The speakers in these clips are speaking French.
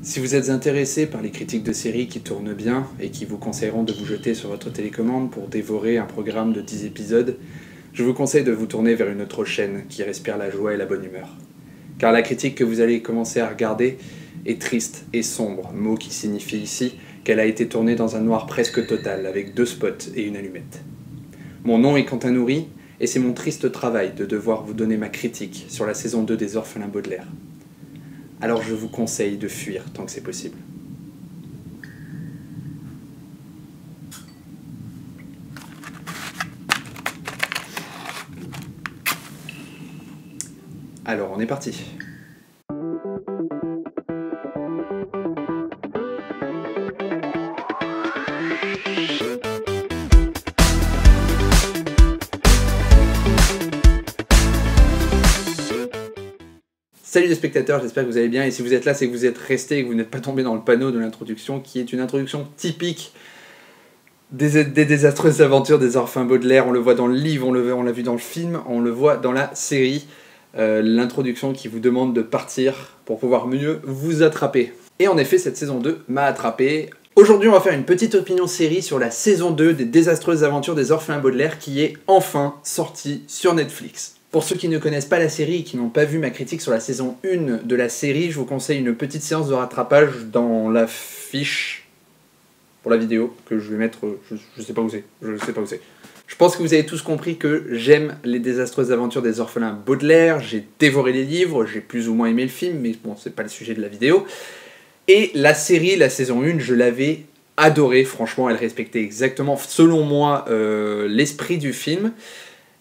Si vous êtes intéressé par les critiques de séries qui tournent bien et qui vous conseilleront de vous jeter sur votre télécommande pour dévorer un programme de 10 épisodes, je vous conseille de vous tourner vers une autre chaîne qui respire la joie et la bonne humeur. Car la critique que vous allez commencer à regarder est triste et sombre, mot qui signifie ici qu'elle a été tournée dans un noir presque total, avec 2 spots et une allumette. Mon nom est Quentin Nourri, et c'est mon triste travail de devoir vous donner ma critique sur la saison 2 des Orphelins Baudelaire. Alors je vous conseille de fuir tant que c'est possible. Alors on est parti. Salut les spectateurs, j'espère que vous allez bien, et si vous êtes là, c'est que vous êtes restés et que vous n'êtes pas tombé dans le panneau de l'introduction, qui est une introduction typique des désastreuses aventures des Orphelins Baudelaire. On le voit dans le livre, on l'a vu dans le film, on le voit dans la série. L'introduction qui vous demande de partir pour pouvoir mieux vous attraper. Et en effet, cette saison 2 m'a attrapé. Aujourd'hui, on va faire une petite opinion série sur la saison 2 des désastreuses aventures des Orphelins Baudelaire, qui est enfin sortie sur Netflix. Pour ceux qui ne connaissent pas la série et qui n'ont pas vu ma critique sur la saison 1 de la série, je vous conseille une petite séance de rattrapage dans la fiche pour la vidéo que je vais mettre, je sais pas où c'est, Je pense que vous avez tous compris que j'aime les désastreuses aventures des Orphelins Baudelaire, j'ai dévoré les livres, j'ai plus ou moins aimé le film, mais bon, c'est pas le sujet de la vidéo. Et la série, la saison 1, je l'avais adorée, franchement, elle respectait exactement, selon moi, l'esprit du film.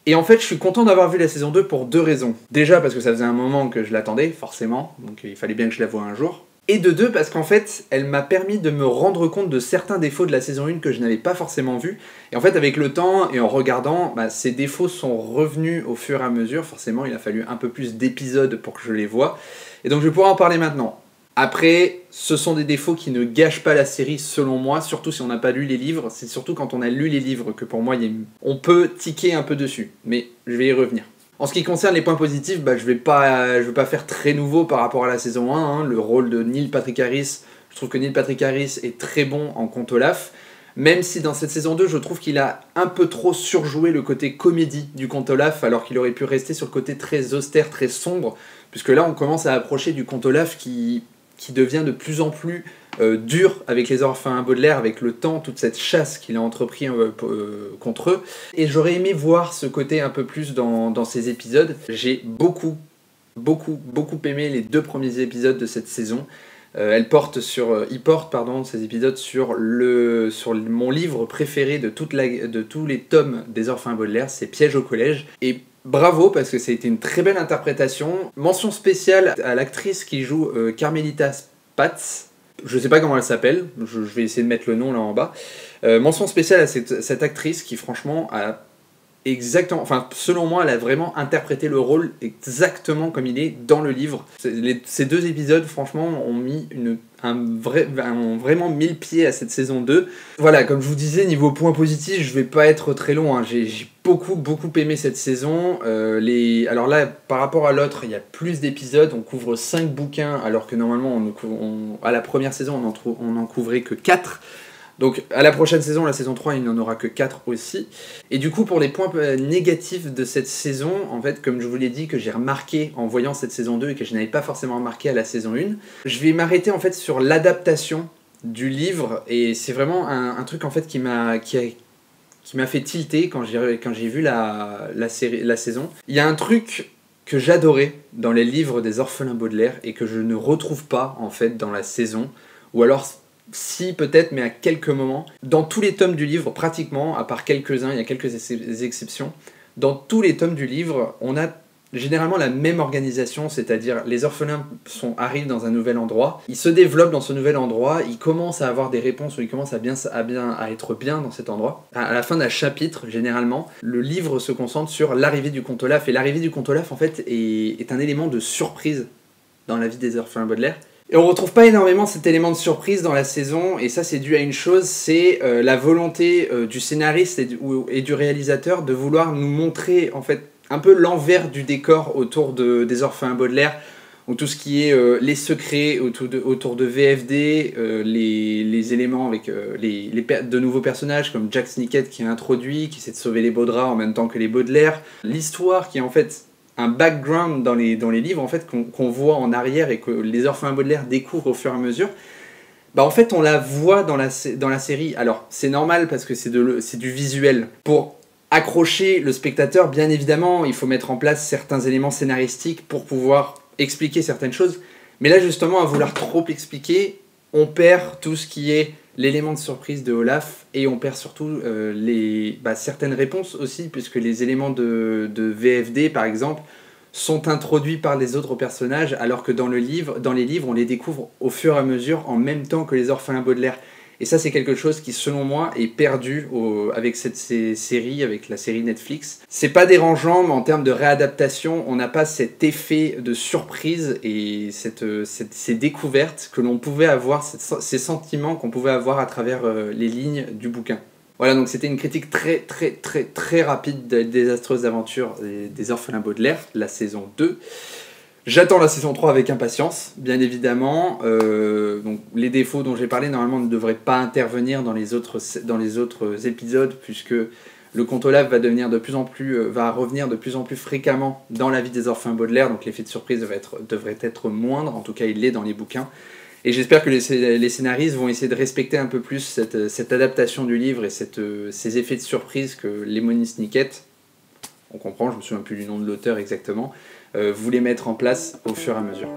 Et en fait, je suis content d'avoir vu la saison 2 pour 2 raisons. Déjà parce que ça faisait un moment que je l'attendais, forcément, donc il fallait bien que je la voie un jour. Et de 2 parce qu'en fait, elle m'a permis de me rendre compte de certains défauts de la saison 1 que je n'avais pas forcément vus. Et en fait, avec le temps et en regardant, ces défauts sont revenus au fur et à mesure. Forcément, il a fallu un peu plus d'épisodes pour que je les voie. Et donc je vais pouvoir en parler maintenant. Après, ce sont des défauts qui ne gâchent pas la série selon moi, surtout si on n'a pas lu les livres. C'est surtout quand on a lu les livres que pour moi, on peut tiquer un peu dessus. Mais je vais y revenir. En ce qui concerne les points positifs, je vais pas faire très nouveau par rapport à la saison 1. Hein. Le rôle de Neil Patrick Harris, je trouve que Neil Patrick Harris est très bon en Comte Olaf. Même si dans cette saison 2, je trouve qu'il a un peu trop surjoué le côté comédie du Comte Olaf, alors qu'il aurait pu rester sur le côté très austère, très sombre. Puisque là, on commence à approcher du Comte Olaf qui devient de plus en plus dur avec les Orphelins Baudelaire, avec le temps, toute cette chasse qu'il a entrepris contre eux. Et j'aurais aimé voir ce côté un peu plus dans ces épisodes. J'ai beaucoup aimé les 2 premiers épisodes de cette saison. Ils portent ces épisodes sur mon livre préféré de tous les tomes des Orphelins Baudelaire, c'est Piège au collège. Et bravo, parce que ça a été une très belle interprétation. Mention spéciale à l'actrice qui joue Carmelita Spatz. Je sais pas comment elle s'appelle, je vais essayer de mettre le nom là en bas. Mention spéciale à cette actrice qui franchement a exactement, selon moi, elle a vraiment interprété le rôle exactement comme il est dans le livre. Ces 2 épisodes, franchement, ont mis ont vraiment mis le pied à cette saison 2. Voilà, comme je vous disais, niveau point positif, je vais pas être très long. Hein. J'ai beaucoup aimé cette saison. Alors là, par rapport à l'autre, il y a plus d'épisodes. On couvre 5 bouquins, alors que normalement, à la première saison, on en couvrait que 4. Donc à la prochaine saison, la saison 3, il n'y en aura que 4 aussi. Et du coup, pour les points négatifs de cette saison, en fait, comme je vous l'ai dit, que j'ai remarqué en voyant cette saison 2 et que je n'avais pas forcément remarqué à la saison 1, je vais m'arrêter en fait sur l'adaptation du livre. Et c'est vraiment un truc en fait qui m'a fait tilter quand j'ai vu la saison. Il y a un truc que j'adorais dans les livres des Orphelins Baudelaire et que je ne retrouve pas en fait dans la saison, ou alors si peut-être, mais à quelques moments. Dans tous les tomes du livre, pratiquement, à part quelques-uns, il y a quelques exceptions, dans tous les tomes du livre, on a généralement la même organisation, c'est-à-dire les orphelins arrivent dans un nouvel endroit, ils se développent dans ce nouvel endroit, ils commencent à avoir des réponses, ou ils commencent à être bien dans cet endroit. À la fin d'un chapitre, généralement, le livre se concentre sur l'arrivée du Comte Olaf, et l'arrivée du Comte Olaf, en fait, est un élément de surprise dans la vie des Orphelins Baudelaire. Et on retrouve pas énormément cet élément de surprise dans la saison, et ça c'est dû à une chose, c'est la volonté du scénariste et du réalisateur de vouloir nous montrer en fait un peu l'envers du décor autour des Orphelins Baudelaire. Donc tout ce qui est les secrets autour de VFD, les éléments avec de nouveaux personnages comme Jack Snicket qui est introduit, qui essaie de sauver les Baudras en même temps que les Baudelaire. L'histoire qui est en fait un background dans les livres en fait, qu'on voit en arrière et que les orphelins Baudelaire découvrent au fur et à mesure. Bah en fait on la voit dans la série. Alors c'est normal parce que c'est du visuel. Pour accrocher le spectateur, bien évidemment, il faut mettre en place certains éléments scénaristiques pour pouvoir expliquer certaines choses. Mais là justement, à vouloir trop expliquer, on perd tout ce qui est l'élément de surprise de Olaf et on perd surtout certaines réponses aussi, puisque les éléments de VFD par exemple sont introduits par les autres personnages, alors que dans les livres, on les découvre au fur et à mesure, en même temps que les orphelins Baudelaire. Et ça, c'est quelque chose qui, selon moi, est perdu avec ces séries, avec la série Netflix. C'est pas dérangeant, mais en termes de réadaptation, on n'a pas cet effet de surprise et ces découvertes que l'on pouvait avoir, ces sentiments qu'on pouvait avoir à travers les lignes du bouquin. Voilà, donc c'était une critique très très très très rapide des désastreuses aventures des orphelins Baudelaire, la saison 2. J'attends la saison 3 avec impatience, bien évidemment. Donc, les défauts dont j'ai parlé, normalement, ne devraient pas intervenir dans les autres épisodes, puisque le conte Olaf va revenir de plus en plus fréquemment dans la vie des orphelins Baudelaire, donc l'effet de surprise devrait être moindre, en tout cas il l'est dans les bouquins. Et j'espère que les scénaristes vont essayer de respecter un peu plus cette adaptation du livre et ces effets de surprise que Lemony Snicket, on comprend, je me souviens plus du nom de l'auteur exactement, voulait mettre en place au fur et à mesure.